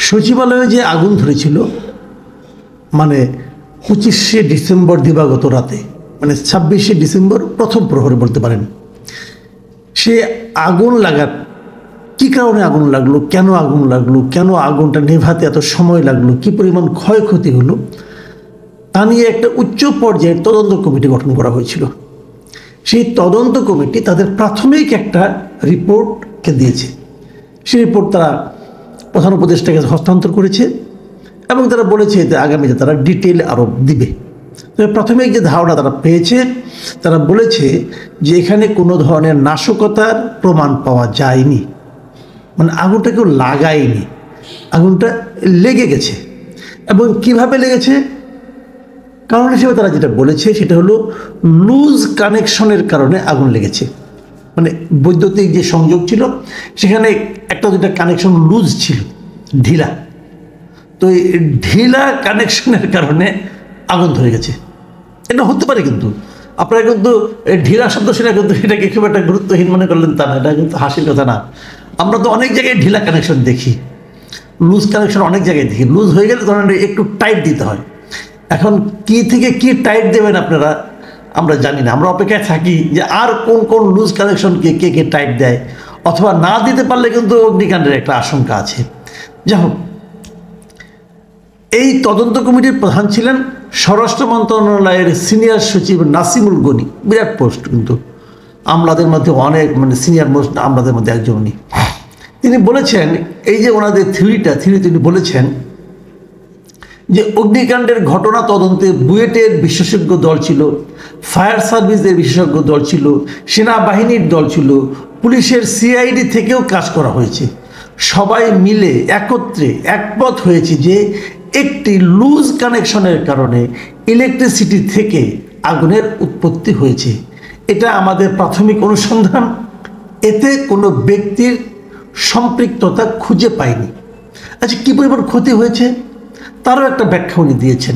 সচিবালয়ে যে আগুন ধরেছিল মানে 25শে ডিসেম্বর দিবাগত রাতে, মানে 26শে ডিসেম্বর প্রথম প্রহরে বলতে পারেন। সে আগুন লাগার কী কারণে আগুন লাগলো, কেন আগুন লাগলো, কেন আগুনটা নেভাতে এত সময় লাগলো, কী পরিমাণ ক্ষয়ক্ষতি হলো, তা নিয়ে একটা উচ্চ পর্যায়ের তদন্ত কমিটি গঠন করা হয়েছিল। সেই তদন্ত কমিটি তাদের প্রাথমিক একটা রিপোর্টকে দিয়েছে। সেই রিপোর্ট তারা প্রধান উপদেষ্টাকে হস্তান্তর করেছে এবং তারা বলেছে যে আগামীতে তারা ডিটেল আরও দিবে। তবে প্রাথমিক যে ধারণা তারা পেয়েছে, তারা বলেছে যে এখানে কোনো ধরনের নাশকতার প্রমাণ পাওয়া যায়নি, মানে আগুনটা কেউ লাগায়নি, আগুনটা লেগে গেছে। এবং কিভাবে লেগেছে, কারণ হিসেবে তারা যেটা বলেছে সেটা হলো লুজ কানেকশনের কারণে আগুন লেগেছে। মানে বৈদ্যুতিক যে সংযোগ ছিল সেখানে একটা দুটা কানেকশন লুজ ছিল, ঢিলা। তো এই ঢিলা কানেকশনের কারণে আগুন ধরে গেছে। এটা হতে পারে, কিন্তু আপনারা কিন্তু ঢিলা শব্দ শুনে কিন্তু এটাকে খুব একটা গুরুত্বহীন মনে করলেন তা না, এটা কিন্তু হাসির কথা না। আমরা তো অনেক জায়গায় ঢিলা কানেকশন দেখি, লুজ কানেকশন অনেক জায়গায় দেখি। লুজ হয়ে গেলে তখন একটু টাইট দিতে হয়। এখন কি থেকে কি টাইট দেবেন আপনারা আমরা জানি না, আমরা অপেক্ষায় থাকি যে আর কোন কোন লুজ কানেকশনকে কে কে টাইট দেয়, অথবা না দিতে পারলে কিন্তু অগ্নিকাণ্ডের একটা আশঙ্কা আছে। যাই হোক, এই তদন্ত কমিটির প্রধান ছিলেন স্বরাষ্ট্র মন্ত্রণালয়ের সিনিয়র সচিব নাসিমুল গনি। বিরাট পোস্ট, কিন্তু আমলাদের মধ্যে অনেক মানে সিনিয়র মোস্ট আমলাদের মধ্যে একজন উনি। তিনি বলেছেন এই যে ওনাদের থিওরি তিনি বলেছেন যে অগ্নিকাণ্ডের ঘটনা তদন্তে বুয়েটের বিশেষজ্ঞ দল ছিল, ফায়ার সার্ভিসের বিশেষজ্ঞ দল ছিল, সেনাবাহিনীর দল ছিল, পুলিশের সিআইডি থেকেও কাজ করা হয়েছে। সবাই মিলে একত্রে একমত হয়েছে যে একটি লুজ কানেকশনের কারণে ইলেকট্রিসিটি থেকে আগুনের উৎপত্তি হয়েছে। এটা আমাদের প্রাথমিক অনুসন্ধান, এতে কোনো ব্যক্তির সম্পৃক্ততা খুঁজে পায়নি। আচ্ছা, কী পরিমাণ ক্ষতি হয়েছে তারও একটা ব্যাখ্যা উনি দিয়েছেন।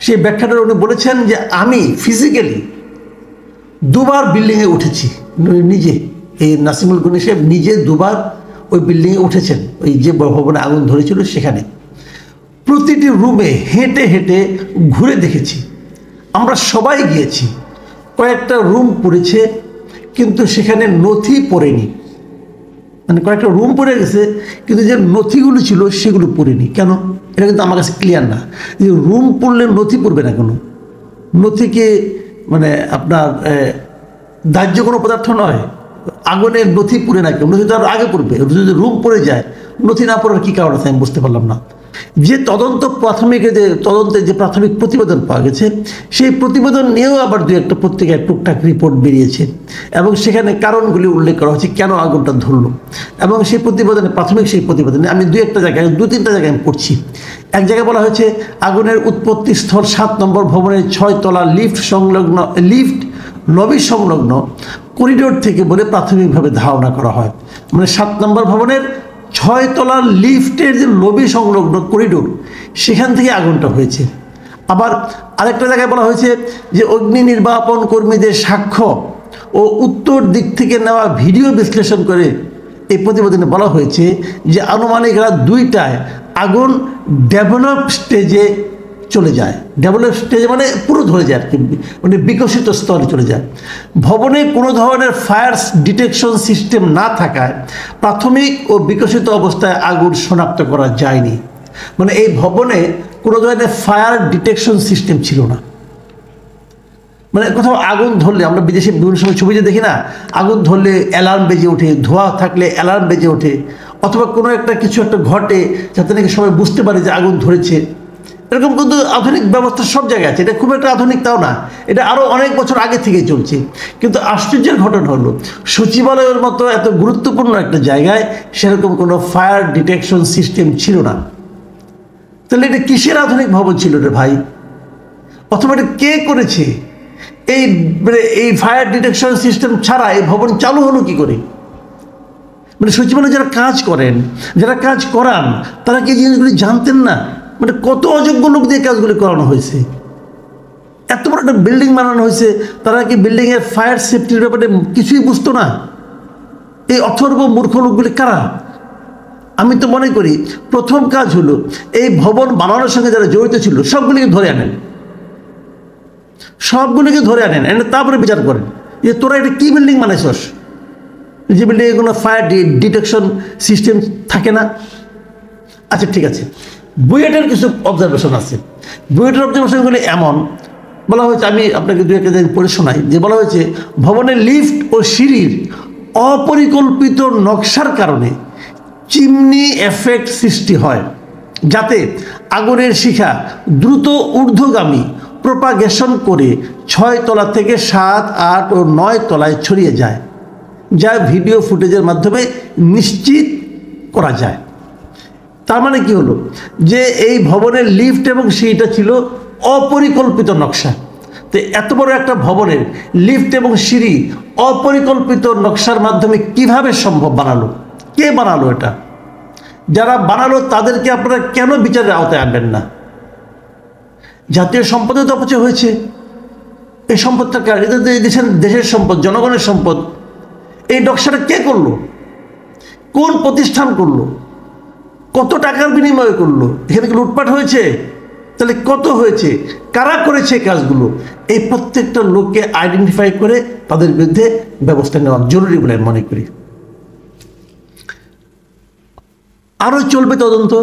সেই ব্যাখ্যাটা উনি বলেছেন যে আমি ফিজিক্যালি দুবার বিল্ডিংয়ে উঠেছি, নিজে এই নাসিমুল গনি সাহেব নিজে দুবার ওই বিল্ডিংয়ে উঠেছেন, ওই যে ভবনে আগুন ধরেছিল সেখানে। প্রতিটি রুমে হেঁটে হেঁটে ঘুরে দেখেছি, আমরা সবাই গিয়েছি। কয়েকটা রুম পড়েছে কিন্তু সেখানে নথি পড়েনি, মানে কয়েকটা রুম পড়ে গেছে কিন্তু যে নথিগুলো ছিল সেগুলো পড়েনি। কেন, এটা কিন্তু আমার কাছে ক্লিয়ার না। যে রুম পড়লে নথি পড়বে না কেন? নথিকে মানে আপনার দাহ্য কোনো পদার্থ নয়, আগুনের নথি পড়ে না কেন? নথি তো আরও আগে পড়বে। যদি রুম পড়ে যায়, নথি না পড়ার কী কারণ আছে আমি বুঝতে পারলাম না। যে তদন্তের যে প্রাথমিক প্রতিবেদন পাওয়া গেছে, সেই প্রতিবেদন নিয়েও আবার দু একটা পত্রিকায় টুকটাক রিপোর্ট বেরিয়েছে এবং সেখানে কারণগুলি উল্লেখ করা হচ্ছে কেন আগুনটা ধরলো। এবং সেই প্রতিবেদনে সেই প্রতিবেদনে আমি দু তিনটা জায়গায় আমি পড়ছি। এক জায়গায় বলা হয়েছে আগুনের উৎপত্তি স্থল 7 নম্বর ভবনের 6 তলা লিফট লবি সংলগ্ন করিডোর থেকে বলে প্রাথমিকভাবে ধারণা করা হয়। মানে 7 নম্বর ভবনের 6 তলার লিফটের যে লবি সংলগ্ন করিডোর, সেখান থেকে আগুনটা হয়েছে। আবার আরেকটা জায়গায় বলা হয়েছে যে অগ্নি নির্বাপন কর্মীদের সাক্ষ্য ও উত্তর দিক থেকে নেওয়া ভিডিও বিশ্লেষণ করে এই প্রতিবেদনে বলা হয়েছে যে আনুমানিক রাত 2টায় আগুন ডেভেলপ স্টেজে চলে যায়। ডেভেলপ স্টেজে মানে পুরো ধরে যায় আর কি, মানে বিকশিত স্তরে চলে যায়। ভবনে কোনো ধরনের ফায়ার ডিটেকশন সিস্টেম না থাকায় প্রাথমিক ও বিকশিত অবস্থায় আগুন শনাক্ত করা যায়নি। মানে এই ভবনে কোনো ধরনের ফায়ার ডিটেকশন সিস্টেম ছিল না। মানে কোথাও আগুন ধরলে আমরা বিদেশে বিভিন্ন সময় ছবিতে দেখি না, আগুন ধরলে অ্যালার্ম বেজে ওঠে, ধোঁয়া থাকলে অ্যালার্ম বেজে ওঠে, অথবা কোনো একটা কিছু একটা ঘটে যাতে নাকি সবাই বুঝতে পারে যে আগুন ধরেছে। এরকম কিন্তু আধুনিক ব্যবস্থা সব জায়গায় আছে, এটা খুব একটা আধুনিক তাও না, এটা আরও অনেক বছর আগে থেকেই চলছে। কিন্তু আশ্চর্যের ঘটনা হলো সচিবালয়ের মতো এত গুরুত্বপূর্ণ একটা জায়গায় সেরকম কোনো ফায়ার ডিটেকশন সিস্টেম ছিল না। তাহলে এটা কিসের আধুনিক ভবন ছিল রে ভাই? অথবা এটা কে করেছে? এই ফায়ার ডিটেকশন সিস্টেম ছাড়া এই ভবন চালু হলো কি করে? মানে সচিবালয়ে যারা কাজ করেন, যারা কাজ করান, তারা কি জিনিসগুলি জানতেন না? মানে কত অযোগ্য লোক দিয়ে কাজগুলি করানো হয়েছে। এত বড় একটা বিল্ডিং বানানো হয়েছে, তারা কি বিল্ডিংয়ের ফায়ার সেফটির ব্যাপারে কিছুই বুঝতো না? এই অথর্ব মূর্খ লোকগুলি কারা? আমি তো মনে করি প্রথম কাজ হলো এই ভবন বানানোর সঙ্গে যারা জড়িত ছিল সবগুলিকে ধরে আনেন, সবগুলিকে ধরে আনেন, এনে তারপরে বিচার করেন যে তোরা এটা কী বিল্ডিং বানাইছস, যে বিল্ডিংয়ে কোনো ফায়ার ডিটেকশন সিস্টেম থাকে না। আচ্ছা ঠিক আছে, বুয়েটের কিছু অবজারভেশন আছে। বুয়েটের অবজারভেশনগুলি এমন বলা হয়েছে, আমি আপনাকে দু একটা দিন পড়ে শোনাই, যে বলা হয়েছে ভবনের লিফট ও সিঁড়ির অপরিকল্পিত নকশার কারণে চিমনি এফেক্ট সৃষ্টি হয়, যাতে আগুনের শিখা দ্রুত ঊর্ধ্বগামী প্রপাগেশন করে 6 তলা থেকে 7, 8 ও 9 তলায় ছড়িয়ে যায়, যা ভিডিও ফুটেজের মাধ্যমে নিশ্চিত করা যায়। তার মানে কি হলো যে এই ভবনের লিফট এবং সিঁড়িটা ছিল অপরিকল্পিত নকশা। তো এত বড় একটা ভবনের লিফট এবং সিঁড়ি অপরিকল্পিত নকশার মাধ্যমে কিভাবে সম্ভব বানালো? কে বানালো এটা? যারা বানালো তাদেরকে আপনারা কেন বিচারের আওতায় আনবেন না? জাতীয় সম্পদের তো অপচয় হয়েছে। এই সম্পদটা দেশের সম্পদ, জনগণের সম্পদ। এই নকশাটা কে করলো? কোন প্রতিষ্ঠান করলো? কত টাকার বিনিময় করলো? এখানে কি লুটপাট হয়েছে? তাহলে কত হয়েছে? কারা করেছে কাজগুলো? এই প্রত্যেকটা লোককে আইডেন্টিফাই করে তাদের বিরুদ্ধে ব্যবস্থা নেওয়া জরুরি বলে আমি মনে করি। আরও চলবে তদন্ত,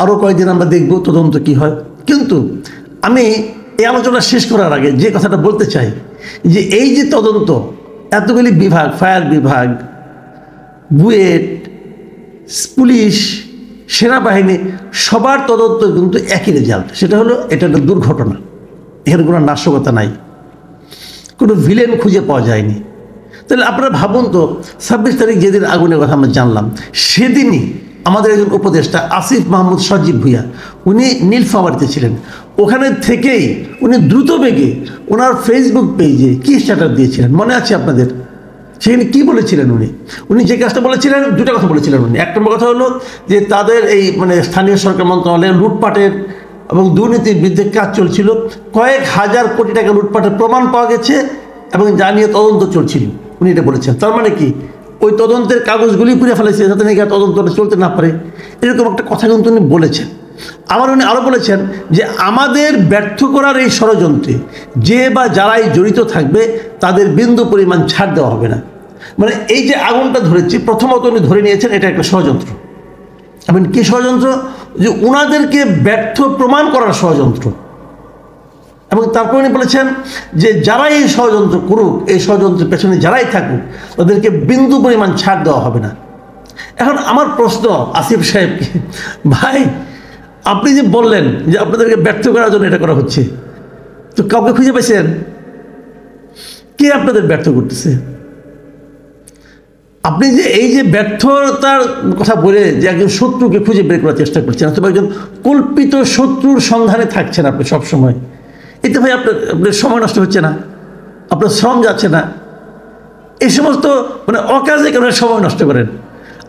আরও কয়েকদিন আমরা দেখব তদন্ত কি হয়। কিন্তু আমি এই আলোচনা শেষ করার আগে যে কথাটা বলতে চাই, যে এই যে তদন্ত, এতগুলি বিভাগ, ফায়ার বিভাগ, বুয়েট, পুলিশ, সেনাবাহিনী, সবার তদন্ত কিন্তু একই রেজাল্ট। সেটা হলো এটা একটা দুর্ঘটনা, এখানে কোনো নাশকতা নাই, কোনো ভিলেন খুঁজে পাওয়া যায়নি। তাহলে আপনারা ভাবুন তো, 26 তারিখ যেদিন আগুনের কথা আমরা জানলাম, সেদিনই আমাদের একজন উপদেষ্টা আসিফ মাহমুদ সজীব ভুঁইয়া, উনি নীলফামারীতে ছিলেন। ওখানে থেকেই উনি দ্রুত বেগে ওনার ফেসবুক পেজে কী স্ট্যাটাস দিয়েছিলেন মনে আছে আপনাদের? সেখানে কী বলেছিলেন উনি যে কাজটা বলেছিলেন, দুটো কথা বলেছিলেন উনি। এক নম্বর কথা হলো যে তাদের এই স্থানীয় সরকার মন্ত্রণালয়ে লুটপাটের এবং দুর্নীতির বিরুদ্ধে কাজ চলছিল, কয়েক হাজার কোটি টাকা লুটপাটের প্রমাণ পাওয়া গেছে এবং যা নিয়ে তদন্ত চলছিল, উনি এটা বলেছেন। তার মানে কি, ওই তদন্তের কাগজগুলি পুড়ে ফেলেছে যাতে নাকি তদন্তটা চলতে না পারে, এরকম একটা কথা কিন্তু উনি বলেছেন। আবার উনি আরও বলেছেন যে আমাদের ব্যর্থ করার এই ষড়যন্ত্রে যে বা যারাই জড়িত থাকবে তাদের বিন্দু পরিমাণ ছাড় দেওয়া হবে না। মানে এই যে আগুনটা ধরেছে, প্রথমত উনি ধরে নিয়েছেন এটা একটা ষড়যন্ত্র। এবং কী ষড়যন্ত্র? যে উনাদেরকে ব্যর্থ প্রমাণ করার ষড়যন্ত্র। এবং তারপর উনি বলেছেন যে যারাই এই ষড়যন্ত্র করুক, এই ষড়যন্ত্রের পেছনে যারাই থাকুক, তাদেরকে বিন্দু পরিমাণ ছাড় দেওয়া হবে না। এখন আমার প্রশ্ন আসিফ সাহেবকে, ভাই আপনি যে বললেন যে আপনাদেরকে ব্যর্থ করার জন্য এটা করা হচ্ছে, তো কাউকে খুঁজে পেয়েছেন? কে আপনাদের ব্যর্থ করতেছে? আপনি যে এই যে ব্যর্থতার কথা বলে যে একজন শত্রুকে খুঁজে বের করার চেষ্টা করছেন, অথবা একজন কল্পিত শত্রুর সন্ধানে থাকছেন আপনি সবসময়, এতে ভাই আপনার সময় নষ্ট হচ্ছে না? আপনার শ্রম যাচ্ছে না? এই সমস্ত অকাজে কেন সময় নষ্ট করেন?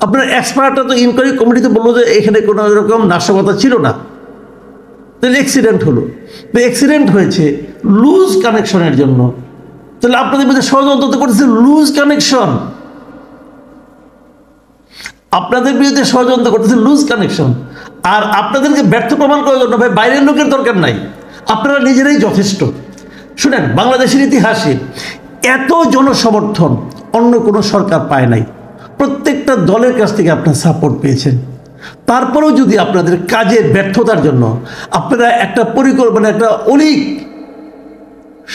আপনার এক্সপার্টরা তো ইনকোয়ারি কমিটিতে বললো যে এখানে কোনো রকম নাশকতা ছিল না, তাহলে অ্যাক্সিডেন্ট হলো। তো অ্যাক্সিডেন্ট হয়েছে লুজ কানেকশনের জন্য, তাহলে আপনাদের মধ্যে ষড়যন্ত্র করতেছে লুজ কানেকশন। আপনাদের বিরুদ্ধে ষড়যন্ত্র করতেছে লুজ কানেকশন। আর আপনাদেরকে ব্যর্থ প্রমাণ করার জন্য ভাই বাইরের লোকের দরকার নাই, আপনারা নিজেরাই যথেষ্ট। শুনেন, বাংলাদেশের ইতিহাসে এত জনসমর্থন অন্য কোনো সরকার পায় নাই। প্রত্যেকটা দলের কাছ থেকে আপনারা সাপোর্ট পেয়েছেন। তারপরেও যদি আপনাদের কাজের ব্যর্থতার জন্য আপনারা একটা পরিকল্পনা, একটা অলিক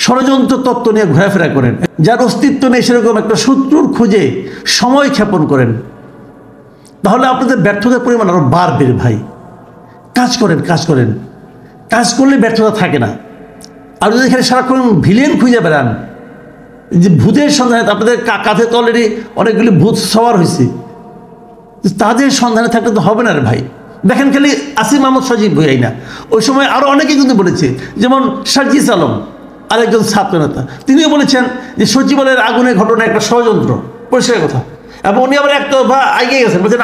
ষড়যন্ত্র তত্ত্ব নিয়ে ঘোরাফেরা করেন, যার অস্তিত্ব নেই সেরকম একটা শত্রুর খোঁজে সময় ক্ষেপণ করেন, তাহলে আপনাদের ব্যর্থতার পরিমাণ আরও বাড়বে ভাই। কাজ করেন, কাজ করলে ব্যর্থতা থাকে না। আর যদি এখানে সারাক্ষণ ভিলেন খুঁজে বেড়ান, যে ভূতের সন্ধানে, আপনাদের কাঁধে তো অলরেডি অনেকগুলি ভূত সওয়ার হয়েছে, তাদের সন্ধানে থাকলে তো হবে না রে ভাই। দেখেন খালি আসিফ মাহমুদ সজীব ভুঁইয়াই না, ওই সময় আরও অনেকেই কিন্তু বলেছে, যেমন সার্জিস আলম আরেকজন ছাত্রনেতা, তিনিও বলেছেন যে সচিবালয়ের আগুনের ঘটনা একটা ষড়যন্ত্র, পরিষ্কার কথা। এবং উনি আবার একটা এগিয়ে গেছেন, বলছেন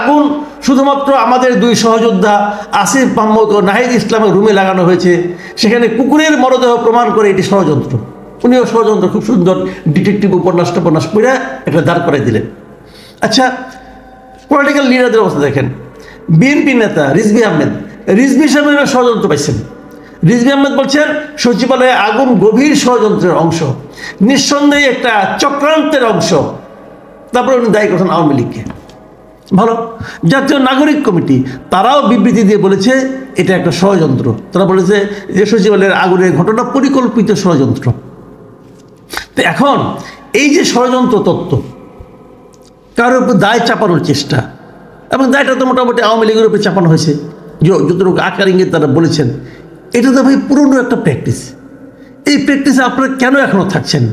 আগুন শুধুমাত্র আমাদের 2 সহযোদ্ধা আসিফ মাহমুদ ও নাহিদ ইসলামের রুমে লাগানো হয়েছে, সেখানে কুকুরের মরদেহ প্রমাণ করে এটি ষড়যন্ত্র। উনিও ষড়যন্ত্র খুব সুন্দর ডিটেকটিভ উপন্যাস পড়ে একটা দাঁড় করাই দিলেন। আচ্ছা, পলিটিক্যাল লিডারদের অবস্থা দেখেন, বিএনপি নেতা রিজভী আহমেদ, রিজভী সাহেবের ষড়যন্ত্র পাইছেন। রিজভী আহমেদ বলছেন সচিবালয়ে আগুন গভীর ষড়যন্ত্রের অংশ, নিঃসন্দেহে একটা চক্রান্তের অংশ। তারপরে উনি দায়ী করছেন আওয়ামী লীগকে। ভালো। জাতীয় নাগরিক কমিটি তারাও বিবৃতি দিয়ে বলেছে এটা একটা ষড়যন্ত্র। তারা বলেছে যে সচিবালয়ের আগুনের ঘটনা পরিকল্পিত ষড়যন্ত্র। তো এখন এই যে ষড়যন্ত্র তত্ত্ব, কারোর উপর দায় চাপানোর চেষ্টা, এবং দায়টা তো মোটামুটি আওয়ামী লীগের উপরে চাপানো হয়েছে যতটুকু আকার ইঙ্গিত তারা বলেছেন। এটা তো ভাই পুরনো একটা প্র্যাকটিস। এই প্র্যাকটিসে আপনারা কেন এখনো থাকছেন?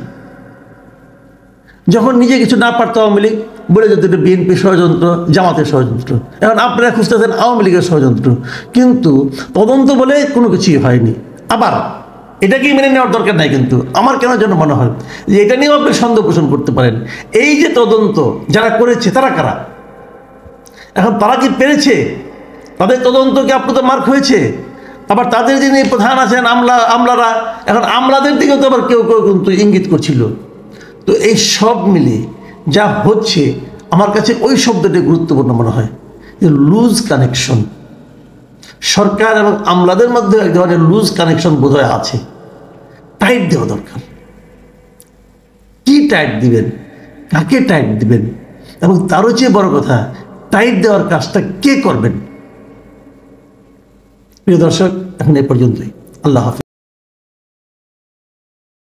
যখন নিজে কিছু না পারতো আওয়ামী লীগ বলে যেত এটা বিএনপি ষড়যন্ত্র, জামাতের ষড়যন্ত্র। এখন আপনারা খুঁজতেছেন আওয়ামী লীগের ষড়যন্ত্র, কিন্তু তদন্ত বলে কোনো কিছুই হয়নি। আবার এটাকেই মেনে নেওয়ার দরকার নাই, কিন্তু আমার কেন যেন মনে হয় যে এটা নিয়েও আপনি সন্দেহ পোষণ করতে পারেন। এই যে তদন্ত যারা করেছে তারা কারা? এখন তারা কি পেরেছে? তাদের তদন্ত কি আপনাদের মার্ক হয়েছে? আবার তাদের যিনি প্রধান আছেন আমলারা, এখন আমলাদের দিকে তো আবার কেউ কেউ কিন্তু ইঙ্গিত করছিল। তো এই সব মিলে যা হচ্ছে আমার কাছে ওই শব্দটি গুরুত্বপূর্ণ মনে হয়, যে লুজ কানেকশন। সরকার এবং আমলাদের মধ্যে এক ধরনের লুজ কানেকশন বোধহয় আছে। টাইট দেওয়া দরকার। কি টাইট দিবেন, কাকে টাইট দিবেন, এবং তারও চেয়ে বড় কথা টাইট দেওয়ার কাজটা কে করবেন? প্রিয় দর্শক, এখন এই পর্যন্তই। আল্লাহ হাফেজ।